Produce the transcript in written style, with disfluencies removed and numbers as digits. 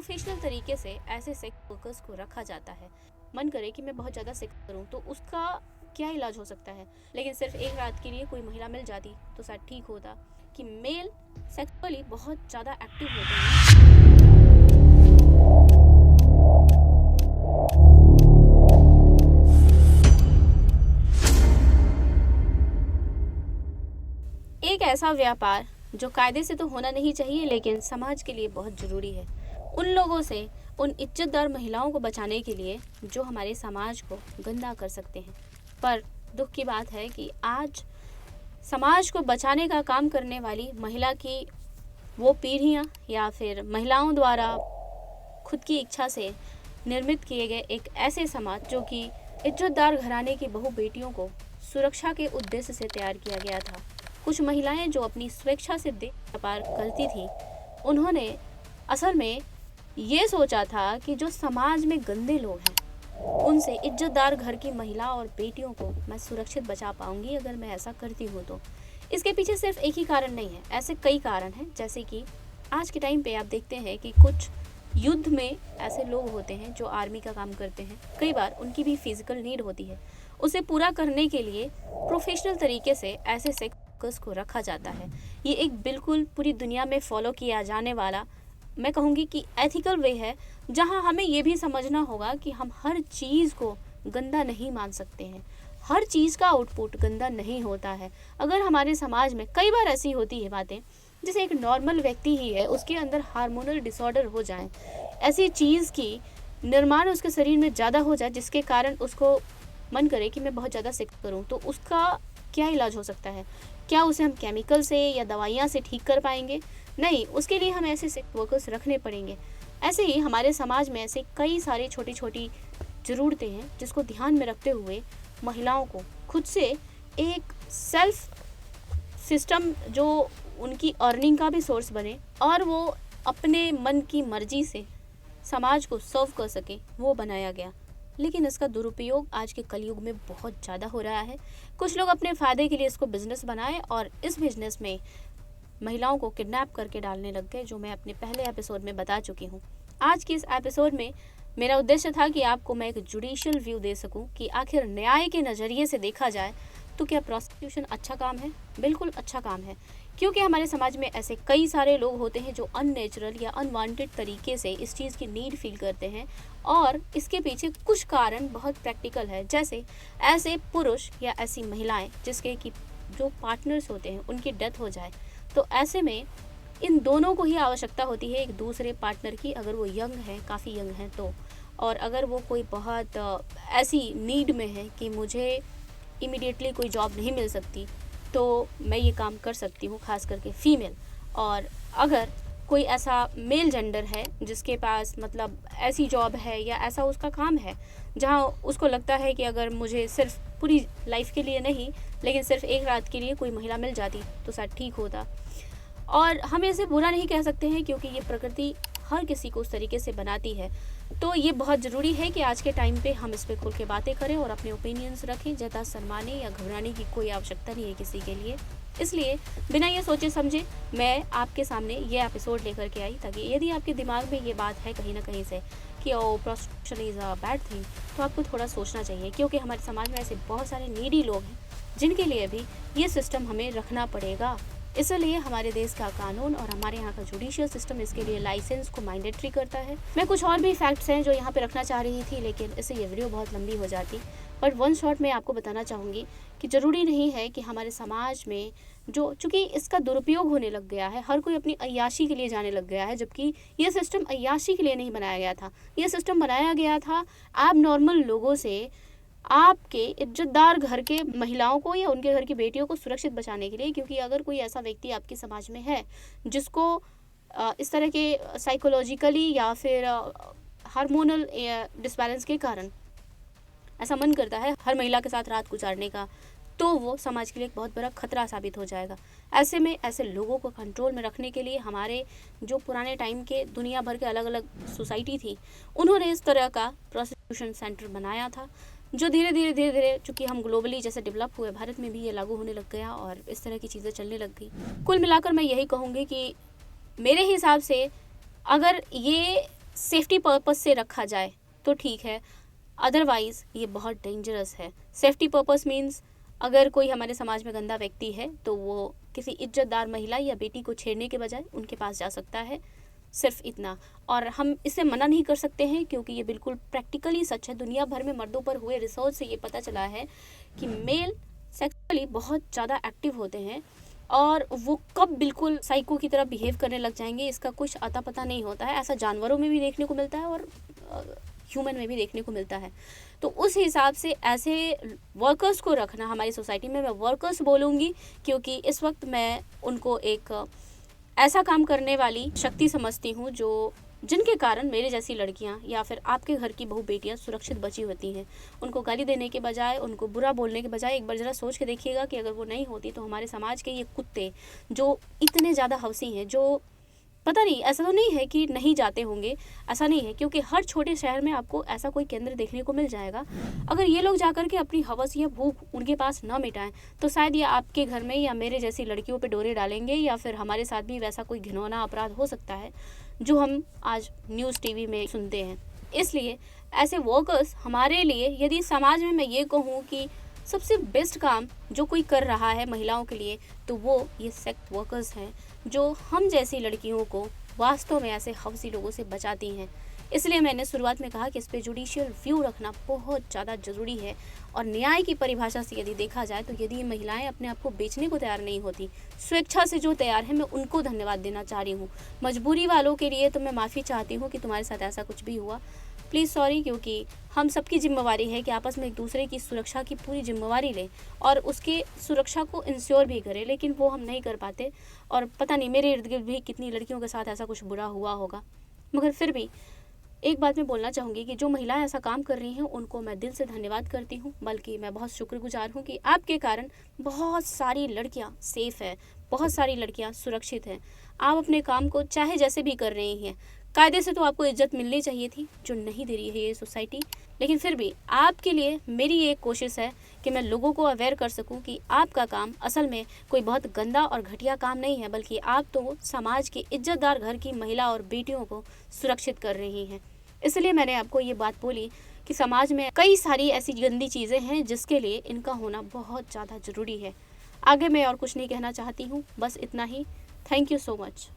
Professional तरीके से ऐसे सेक्स वर्कर्स को रखा जाता है। मन करे कि मैं बहुत ज़्यादा सेक्स करूं तो उसका क्या इलाज हो सकता है, लेकिन सिर्फ एक रात के लिए कोई महिला मिल जाती तो शायद ठीक होता कि मेल सेक्सुअली बहुत ज़्यादा एक्टिव होते हैं। एक ऐसा व्यापार जो कायदे से तो होना नहीं चाहिए लेकिन समाज के लिए बहुत ज़रूरी है, उन लोगों से, उन इज्जतदार महिलाओं को बचाने के लिए जो हमारे समाज को गंदा कर सकते हैं। पर दुख की बात है कि आज समाज को बचाने का काम करने वाली महिला की वो पीढ़ियाँ या फिर महिलाओं द्वारा खुद की इच्छा से निर्मित किए गए एक ऐसे समाज जो कि इज्जतदार घराने की बहू बेटियों को सुरक्षा के उद्देश्य से तैयार किया गया था। कुछ महिलाएं जो अपनी स्वेच्छा से देह व्यापार करती थी, उन्होंने असल में ये सोचा था कि जो समाज में गंदे लोग हैं उनसे इज्जतदार घर की महिला और बेटियों को मैं सुरक्षित बचा पाऊंगी अगर मैं ऐसा करती हूँ तो। इसके पीछे सिर्फ एक ही कारण नहीं है, ऐसे कई कारण हैं। जैसे कि आज के टाइम पे आप देखते हैं कि कुछ युद्ध में ऐसे लोग होते हैं जो आर्मी का काम करते हैं, कई बार उनकी भी फिजिकल नीड होती है, उसे पूरा करने के लिए प्रोफेशनल तरीके से ऐसे सेक्स वर्कर्स को रखा जाता है। ये एक बिल्कुल पूरी दुनिया में फॉलो किया जाने वाला, मैं कहूँगी कि एथिकल वे है, जहाँ हमें ये भी समझना होगा कि हम हर चीज़ को गंदा नहीं मान सकते हैं, हर चीज़ का आउटपुट गंदा नहीं होता है। अगर हमारे समाज में कई बार ऐसी होती है बातें, जैसे एक नॉर्मल व्यक्ति ही है, उसके अंदर हार्मोनल डिसऑर्डर हो जाए, ऐसी चीज़ की निर्माण उसके शरीर में ज़्यादा हो जाए जिसके कारण उसको मन करे कि मैं बहुत ज़्यादा सेक्स करूं, तो उसका क्या इलाज हो सकता है? क्या उसे हम केमिकल से या दवाइयाँ से ठीक कर पाएंगे? नहीं, उसके लिए हम ऐसे सेक्स वर्कर्स रखने पड़ेंगे। ऐसे ही हमारे समाज में ऐसे कई सारी छोटी छोटी ज़रूरतें हैं जिसको ध्यान में रखते हुए महिलाओं को खुद से एक सेल्फ सिस्टम जो उनकी अर्निंग का भी सोर्स बने और वो अपने मन की मर्जी से समाज को सर्व कर सके, वो बनाया गया। लेकिन इसका दुरुपयोग आज के कलयुग में बहुत ज़्यादा हो रहा है। कुछ लोग अपने फ़ायदे के लिए इसको बिजनेस बनाए और इस बिजनेस में महिलाओं को किडनैप करके डालने लग गए, जो मैं अपने पहले एपिसोड में बता चुकी हूँ। आज की इस एपिसोड में मेरा उद्देश्य था कि आपको मैं एक जुडिशियल व्यू दे सकूं कि आखिर न्याय के नज़रिए से देखा जाए तो क्या प्रोस्टिट्यूशन अच्छा काम है? बिल्कुल अच्छा काम है, क्योंकि हमारे समाज में ऐसे कई सारे लोग होते हैं जो अननेचुरल या अनवांटेड तरीके से इस चीज़ की नीड फील करते हैं और इसके पीछे कुछ कारण बहुत प्रैक्टिकल है। जैसे ऐसे पुरुष या ऐसी महिलाएं जिसके कि जो पार्टनर्स होते हैं उनकी डेथ हो जाए, तो ऐसे में इन दोनों को ही आवश्यकता होती है एक दूसरे पार्टनर की, अगर वो यंग है, काफ़ी यंग है तो, और अगर वो कोई बहुत ऐसी नीड में है कि मुझे इमीडिएटली कोई जॉब नहीं मिल सकती तो मैं ये काम कर सकती हूँ, खास करके फीमेल। और अगर कोई ऐसा मेल जेंडर है जिसके पास मतलब ऐसी जॉब है या ऐसा उसका काम है जहाँ उसको लगता है कि अगर मुझे सिर्फ पूरी लाइफ के लिए नहीं लेकिन सिर्फ एक रात के लिए कोई महिला मिल जाती तो शायद ठीक होता। और हम इसे बुरा नहीं कह सकते हैं क्योंकि ये प्रकृति हर किसी को उस तरीके से बनाती है। तो ये बहुत ज़रूरी है कि आज के टाइम पे हम इस पे खुल के बातें करें और अपने ओपिनियंस रखें। ज़्यादा शर्माने या घबराने की कोई आवश्यकता नहीं है किसी के लिए। इसलिए बिना ये सोचे समझे मैं आपके सामने ये एपिसोड लेकर के आई, ताकि यदि आपके दिमाग में ये बात है कहीं ना कहीं से कि oh prostitution is a bad thing, तो आपको थोड़ा सोचना चाहिए, क्योंकि हमारे समाज में ऐसे बहुत सारे नीडी लोग हैं जिनके लिए भी ये सिस्टम हमें रखना पड़ेगा। इसलिए हमारे देश का कानून और हमारे यहाँ का जुडिशियल सिस्टम इसके लिए लाइसेंस को मैंडेटरी करता है। मैं कुछ और भी फैक्ट्स हैं जो यहाँ पे रखना चाह रही थी, लेकिन इससे ये वीडियो बहुत लंबी हो जाती। बट वन शॉट में आपको बताना चाहूँगी कि ज़रूरी नहीं है कि हमारे समाज में जो, चूँकि इसका दुरुपयोग होने लग गया है, हर कोई अपनी अय्याशी के लिए जाने लग गया है, जबकि ये सिस्टम अय्याशी के लिए नहीं बनाया गया था। ये सिस्टम बनाया गया था एब नॉर्मल लोगों से आपके इज्जतदार घर के महिलाओं को या उनके घर की बेटियों को सुरक्षित बचाने के लिए। क्योंकि अगर कोई ऐसा व्यक्ति आपके समाज में है जिसको इस तरह के साइकोलॉजिकली या फिर हार्मोनल डिसबैलेंस के कारण ऐसा मन करता है हर महिला के साथ रात गुजारने का, तो वो समाज के लिए एक बहुत बड़ा खतरा साबित हो जाएगा। ऐसे में ऐसे लोगों को कंट्रोल में रखने के लिए हमारे जो पुराने टाइम के दुनिया भर के अलग अलग सोसाइटी थी, उन्होंने इस तरह का प्रोस्टिट्यूशन सेंटर बनाया था, जो धीरे धीरे चूँकि हम ग्लोबली जैसे डेवलप हुए, भारत में भी ये लागू होने लग गया और इस तरह की चीज़ें चलने लग गई। कुल मिलाकर मैं यही कहूँगी कि मेरे हिसाब से अगर ये सेफ्टी पर्पस से रखा जाए तो ठीक है, अदरवाइज़ ये बहुत डेंजरस है। सेफ्टी पर्पस मीन्स अगर कोई हमारे समाज में गंदा व्यक्ति है तो वो किसी इज्जतदार महिला या बेटी को छेड़ने के बजाय उनके पास जा सकता है, सिर्फ इतना। और हम इसे मना नहीं कर सकते हैं क्योंकि ये बिल्कुल प्रैक्टिकली सच है। दुनिया भर में मर्दों पर हुए रिसर्च से ये पता चला है कि मेल सेक्सुअली बहुत ज़्यादा एक्टिव होते हैं और वो कब बिल्कुल साइको की तरह बिहेव करने लग जाएंगे इसका कुछ अता पता नहीं होता है। ऐसा जानवरों में भी देखने को मिलता है और ह्यूमन में भी देखने को मिलता है। तो उस हिसाब से ऐसे वर्कर्स को रखना हमारी सोसाइटी में, मैं वर्कर्स बोलूँगी क्योंकि इस वक्त मैं उनको एक ऐसा काम करने वाली शक्ति समझती हूँ जो जिनके कारण मेरे जैसी लड़कियाँ या फिर आपके घर की बहू बेटियाँ सुरक्षित बची होती हैं। उनको गाली देने के बजाय, उनको बुरा बोलने के बजाय एक बार ज़रा सोच के देखिएगा कि अगर वो नहीं होती तो हमारे समाज के ये कुत्ते जो इतने ज़्यादा हवसी हैं, जो पता नहीं, ऐसा तो नहीं है कि नहीं जाते होंगे, ऐसा नहीं है, क्योंकि हर छोटे शहर में आपको ऐसा कोई केंद्र देखने को मिल जाएगा। अगर ये लोग जाकर के अपनी हवस या भूख उनके पास न मिटाएं तो शायद ये आपके घर में या मेरे जैसी लड़कियों पे डोरे डालेंगे या फिर हमारे साथ भी वैसा कोई घिनौना अपराध हो सकता है जो हम आज न्यूज़ टीवी में सुनते हैं। इसलिए ऐसे वर्कर्स हमारे लिए, यदि समाज में मैं ये कहूँ कि सबसे बेस्ट काम जो कोई कर रहा है महिलाओं के लिए तो वो ये सेक्स वर्कर्स हैं जो हम जैसी लड़कियों को वास्तव में ऐसे हवसी लोगों से बचाती हैं। इसलिए मैंने शुरुआत में कहा कि इस पे जुडिशियल व्यू रखना बहुत ज़्यादा ज़रूरी है। और न्याय की परिभाषा से यदि देखा जाए तो यदि ये महिलाएं अपने आप को बेचने को तैयार नहीं होती, स्वेच्छा से जो तैयार है, मैं उनको धन्यवाद देना चाह रही हूँ। मजबूरी वालों के लिए तो मैं माफ़ी चाहती हूँ कि तुम्हारे साथ ऐसा कुछ भी हुआ, प्लीज़ सॉरी, क्योंकि हम सबकी जिम्मेवारी है कि आपस में एक दूसरे की सुरक्षा की पूरी जिम्मेवारी लें और उसके सुरक्षा को इंश्योर भी करें, लेकिन वो हम नहीं कर पाते। और पता नहीं मेरे इर्द गिर्द भी कितनी लड़कियों के साथ ऐसा कुछ बुरा हुआ होगा। मगर फिर भी एक बात मैं बोलना चाहूँगी कि जो महिलाएं ऐसा काम कर रही हैं उनको मैं दिल से धन्यवाद करती हूँ, बल्कि मैं बहुत शुक्रगुजार हूँ कि आपके कारण बहुत सारी लड़कियाँ सेफ़ हैं, बहुत सारी लड़कियाँ सुरक्षित हैं। आप अपने काम को चाहे जैसे भी कर रही हैं, कायदे से तो आपको इज्जत मिलनी चाहिए थी जो नहीं दे रही है ये सोसाइटी, लेकिन फिर भी आपके लिए मेरी ये कोशिश है कि मैं लोगों को अवेयर कर सकूं कि आपका काम असल में कोई बहुत गंदा और घटिया काम नहीं है, बल्कि आप तो समाज की इज्जतदार घर की महिला और बेटियों को सुरक्षित कर रही हैं। इसलिए मैंने आपको ये बात बोली कि समाज में कई सारी ऐसी गंदी चीज़ें हैं जिसके लिए इनका होना बहुत ज़्यादा ज़रूरी है। आगे मैं और कुछ नहीं कहना चाहती हूँ, बस इतना ही। Thank you so much.